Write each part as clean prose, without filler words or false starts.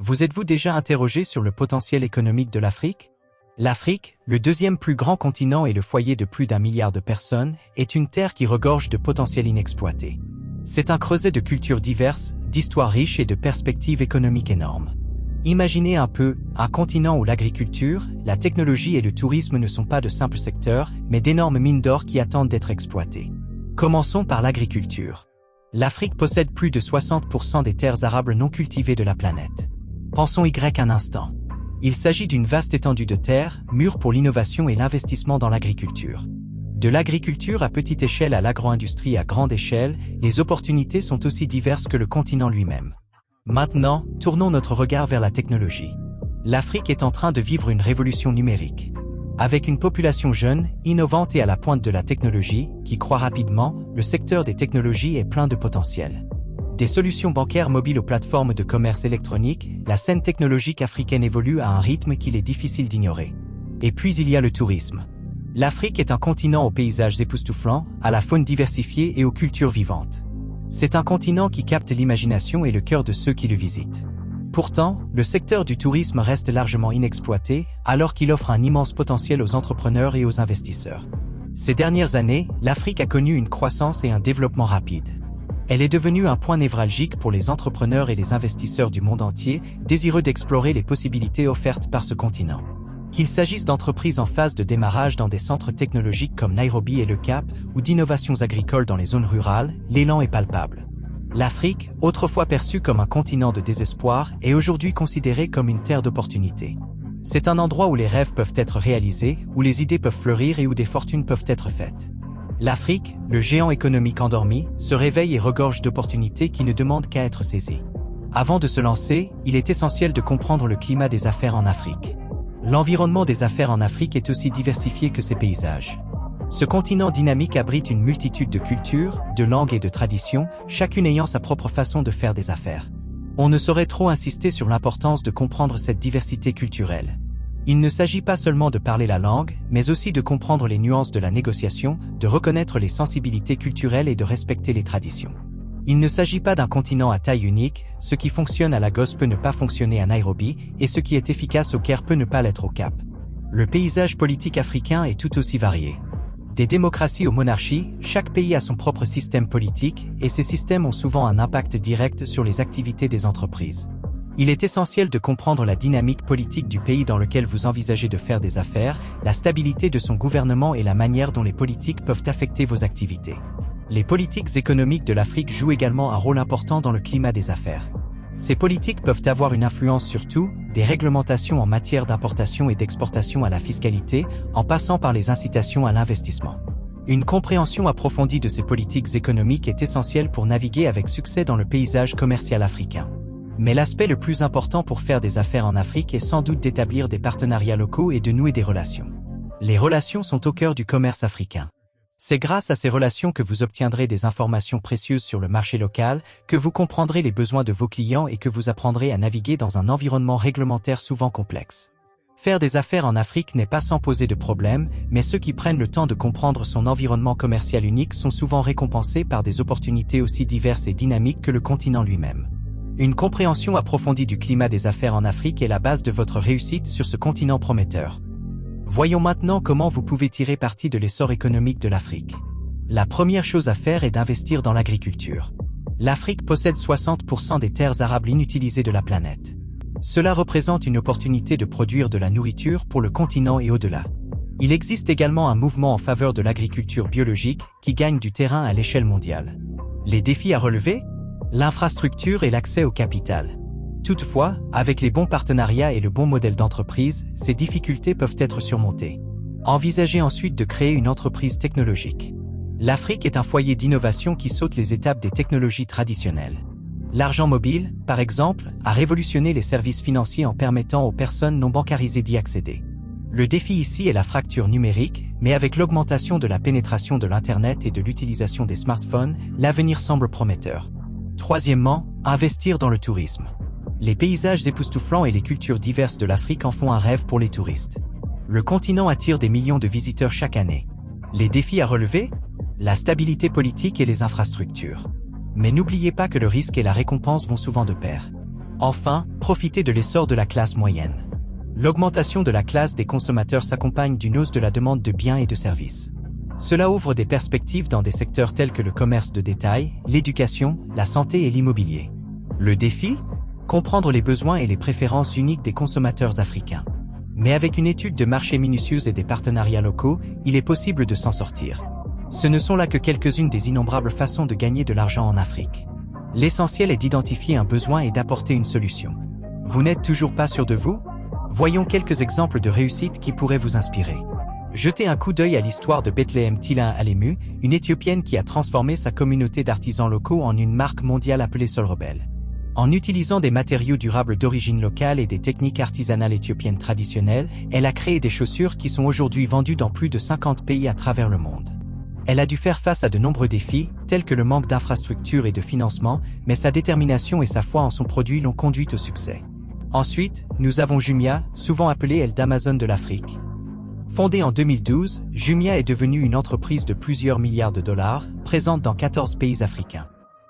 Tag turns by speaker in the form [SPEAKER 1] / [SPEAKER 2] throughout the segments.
[SPEAKER 1] Vous êtes-vous déjà interrogé sur le potentiel économique de l'Afrique? L'Afrique, le deuxième plus grand continent et le foyer de plus d'1 milliard de personnes, est une terre qui regorge de potentiel inexploité. C'est un creuset de cultures diverses, d'histoires riches et de perspectives économiques énormes. Imaginez un peu, un continent où l'agriculture, la technologie et le tourisme ne sont pas de simples secteurs, mais d'énormes mines d'or qui attendent d'être exploitées. Commençons par l'agriculture. L'Afrique possède plus de 60% des terres arables non cultivées de la planète. Pensons un instant. Il s'agit d'une vaste étendue de terre, mûre pour l'innovation et l'investissement dans l'agriculture. De l'agriculture à petite échelle à l'agro-industrie à grande échelle, les opportunités sont aussi diverses que le continent lui-même. Maintenant, tournons notre regard vers la technologie. L'Afrique est en train de vivre une révolution numérique. Avec une population jeune, innovante et à la pointe de la technologie, qui croît rapidement, le secteur des technologies est plein de potentiel. Des solutions bancaires mobiles aux plateformes de commerce électronique, la scène technologique africaine évolue à un rythme qu'il est difficile d'ignorer. Et puis il y a le tourisme. L'Afrique est un continent aux paysages époustouflants, à la faune diversifiée et aux cultures vivantes. C'est un continent qui capte l'imagination et le cœur de ceux qui le visitent. Pourtant, le secteur du tourisme reste largement inexploité, alors qu'il offre un immense potentiel aux entrepreneurs et aux investisseurs. Ces dernières années, l'Afrique a connu une croissance et un développement rapide. Elle est devenue un point névralgique pour les entrepreneurs et les investisseurs du monde entier, désireux d'explorer les possibilités offertes par ce continent. Qu'il s'agisse d'entreprises en phase de démarrage dans des centres technologiques comme Nairobi et le Cap, ou d'innovations agricoles dans les zones rurales, l'élan est palpable. L'Afrique, autrefois perçue comme un continent de désespoir, est aujourd'hui considérée comme une terre d'opportunités. C'est un endroit où les rêves peuvent être réalisés, où les idées peuvent fleurir et où des fortunes peuvent être faites. L'Afrique, le géant économique endormi, se réveille et regorge d'opportunités qui ne demandent qu'à être saisies. Avant de se lancer, il est essentiel de comprendre le climat des affaires en Afrique. L'environnement des affaires en Afrique est aussi diversifié que ses paysages. Ce continent dynamique abrite une multitude de cultures, de langues et de traditions, chacune ayant sa propre façon de faire des affaires. On ne saurait trop insister sur l'importance de comprendre cette diversité culturelle. Il ne s'agit pas seulement de parler la langue, mais aussi de comprendre les nuances de la négociation, de reconnaître les sensibilités culturelles et de respecter les traditions. Il ne s'agit pas d'un continent à taille unique, ce qui fonctionne à Lagos peut ne pas fonctionner à Nairobi, et ce qui est efficace au Caire peut ne pas l'être au Cap. Le paysage politique africain est tout aussi varié. Des démocraties aux monarchies, chaque pays a son propre système politique, et ces systèmes ont souvent un impact direct sur les activités des entreprises. Il est essentiel de comprendre la dynamique politique du pays dans lequel vous envisagez de faire des affaires, la stabilité de son gouvernement et la manière dont les politiques peuvent affecter vos activités. Les politiques économiques de l'Afrique jouent également un rôle important dans le climat des affaires. Ces politiques peuvent avoir une influence sur tout, des réglementations en matière d'importation et d'exportation à la fiscalité, en passant par les incitations à l'investissement. Une compréhension approfondie de ces politiques économiques est essentielle pour naviguer avec succès dans le paysage commercial africain. Mais l'aspect le plus important pour faire des affaires en Afrique est sans doute d'établir des partenariats locaux et de nouer des relations. Les relations sont au cœur du commerce africain. C'est grâce à ces relations que vous obtiendrez des informations précieuses sur le marché local, que vous comprendrez les besoins de vos clients et que vous apprendrez à naviguer dans un environnement réglementaire souvent complexe. Faire des affaires en Afrique n'est pas sans poser de problèmes, mais ceux qui prennent le temps de comprendre son environnement commercial unique sont souvent récompensés par des opportunités aussi diverses et dynamiques que le continent lui-même. Une compréhension approfondie du climat des affaires en Afrique est la base de votre réussite sur ce continent prometteur. Voyons maintenant comment vous pouvez tirer parti de l'essor économique de l'Afrique. La première chose à faire est d'investir dans l'agriculture. L'Afrique possède 60% des terres arables inutilisées de la planète. Cela représente une opportunité de produire de la nourriture pour le continent et au-delà. Il existe également un mouvement en faveur de l'agriculture biologique qui gagne du terrain à l'échelle mondiale. Les défis à relever ? L'infrastructure et l'accès au capital. Toutefois, avec les bons partenariats et le bon modèle d'entreprise, ces difficultés peuvent être surmontées. Envisagez ensuite de créer une entreprise technologique. L'Afrique est un foyer d'innovation qui saute les étapes des technologies traditionnelles. L'argent mobile, par exemple, a révolutionné les services financiers en permettant aux personnes non bancarisées d'y accéder. Le défi ici est la fracture numérique, mais avec l'augmentation de la pénétration de l'Internet et de l'utilisation des smartphones, l'avenir semble prometteur. Troisièmement, investir dans le tourisme. Les paysages époustouflants et les cultures diverses de l'Afrique en font un rêve pour les touristes. Le continent attire des millions de visiteurs chaque année. Les défis à relever ? La stabilité politique et les infrastructures. Mais n'oubliez pas que le risque et la récompense vont souvent de pair. Enfin, profitez de l'essor de la classe moyenne. L'augmentation de la classe des consommateurs s'accompagne d'une hausse de la demande de biens et de services. Cela ouvre des perspectives dans des secteurs tels que le commerce de détail, l'éducation, la santé et l'immobilier. Le défi ? Comprendre les besoins et les préférences uniques des consommateurs africains. Mais avec une étude de marché minutieuse et des partenariats locaux, il est possible de s'en sortir. Ce ne sont là que quelques-unes des innombrables façons de gagner de l'argent en Afrique. L'essentiel est d'identifier un besoin et d'apporter une solution. Vous n'êtes toujours pas sûr de vous ? Voyons quelques exemples de réussite qui pourraient vous inspirer. Jetez un coup d'œil à l'histoire de Bethlehem Tilin Alemu, une Éthiopienne qui a transformé sa communauté d'artisans locaux en une marque mondiale appelée Sol Rebel. En utilisant des matériaux durables d'origine locale et des techniques artisanales éthiopiennes traditionnelles, elle a créé des chaussures qui sont aujourd'hui vendues dans plus de 50 pays à travers le monde. Elle a dû faire face à de nombreux défis, tels que le manque d'infrastructures et de financement, mais sa détermination et sa foi en son produit l'ont conduite au succès. Ensuite, nous avons Jumia, souvent appelée elle d'Amazon de l'Afrique. Fondée en 2012, Jumia est devenue une entreprise de plusieurs milliards de dollars, présente dans 14 pays africains.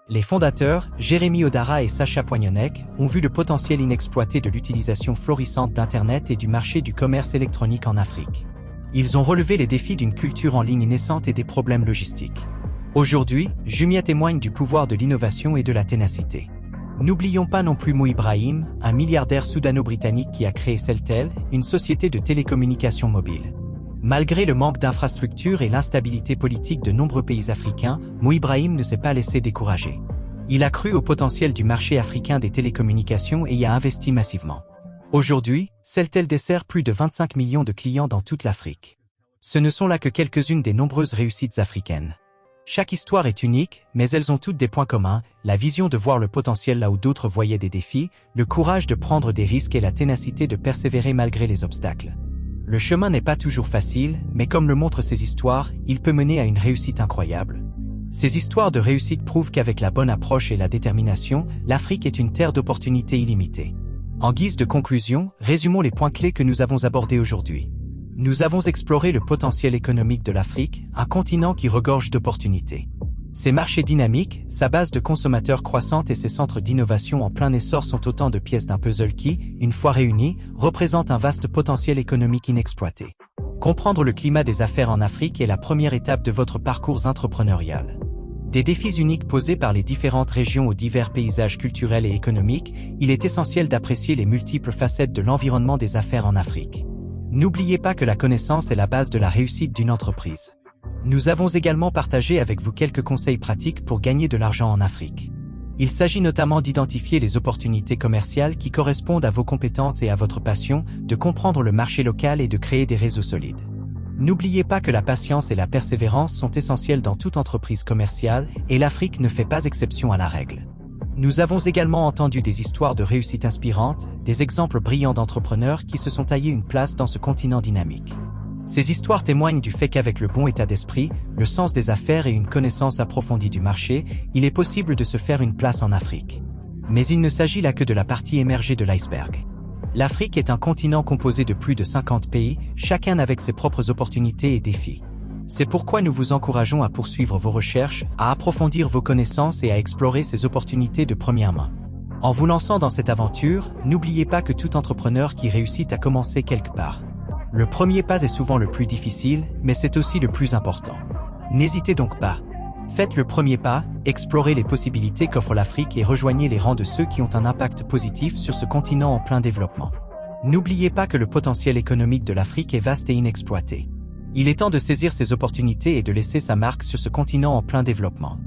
[SPEAKER 1] Les fondateurs, Jérémy Odara et Sacha Poignonek, ont vu le potentiel inexploité de l'utilisation florissante d'Internet et du marché du commerce électronique en Afrique. Ils ont relevé les défis d'une culture en ligne naissante et des problèmes logistiques. Aujourd'hui, Jumia témoigne du pouvoir de l'innovation et de la ténacité. N'oublions pas non plus Mo Ibrahim, un milliardaire soudano-britannique qui a créé Celtel, une société de télécommunications mobiles. Malgré le manque d'infrastructures et l'instabilité politique de nombreux pays africains, Mo Ibrahim ne s'est pas laissé décourager. Il a cru au potentiel du marché africain des télécommunications et y a investi massivement. Aujourd'hui, Celtel dessert plus de 25 millions de clients dans toute l'Afrique. Ce ne sont là que quelques-unes des nombreuses réussites africaines. Chaque histoire est unique, mais elles ont toutes des points communs, la vision de voir le potentiel là où d'autres voyaient des défis, le courage de prendre des risques et la ténacité de persévérer malgré les obstacles. Le chemin n'est pas toujours facile, mais comme le montrent ces histoires, il peut mener à une réussite incroyable. Ces histoires de réussite prouvent qu'avec la bonne approche et la détermination, l'Afrique est une terre d'opportunités illimitées. En guise de conclusion, résumons les points clés que nous avons abordés aujourd'hui. Nous avons exploré le potentiel économique de l'Afrique, un continent qui regorge d'opportunités. Ses marchés dynamiques, sa base de consommateurs croissante et ses centres d'innovation en plein essor sont autant de pièces d'un puzzle qui, une fois réunies, représentent un vaste potentiel économique inexploité. Comprendre le climat des affaires en Afrique est la première étape de votre parcours entrepreneurial. Des défis uniques posés par les différentes régions aux divers paysages culturels et économiques, il est essentiel d'apprécier les multiples facettes de l'environnement des affaires en Afrique. N'oubliez pas que la connaissance est la base de la réussite d'une entreprise. Nous avons également partagé avec vous quelques conseils pratiques pour gagner de l'argent en Afrique. Il s'agit notamment d'identifier les opportunités commerciales qui correspondent à vos compétences et à votre passion, de comprendre le marché local et de créer des réseaux solides. N'oubliez pas que la patience et la persévérance sont essentielles dans toute entreprise commerciale et l'Afrique ne fait pas exception à la règle. Nous avons également entendu des histoires de réussite inspirantes, des exemples brillants d'entrepreneurs qui se sont taillés une place dans ce continent dynamique. Ces histoires témoignent du fait qu'avec le bon état d'esprit, le sens des affaires et une connaissance approfondie du marché, il est possible de se faire une place en Afrique. Mais il ne s'agit là que de la partie émergée de l'iceberg. L'Afrique est un continent composé de plus de 50 pays, chacun avec ses propres opportunités et défis. C'est pourquoi nous vous encourageons à poursuivre vos recherches, à approfondir vos connaissances et à explorer ces opportunités de première main. En vous lançant dans cette aventure, n'oubliez pas que tout entrepreneur qui réussit a commencé quelque part. Le premier pas est souvent le plus difficile, mais c'est aussi le plus important. N'hésitez donc pas. Faites le premier pas, explorez les possibilités qu'offre l'Afrique et rejoignez les rangs de ceux qui ont un impact positif sur ce continent en plein développement. N'oubliez pas que le potentiel économique de l'Afrique est vaste et inexploité. Il est temps de saisir ces opportunités et de laisser sa marque sur ce continent en plein développement.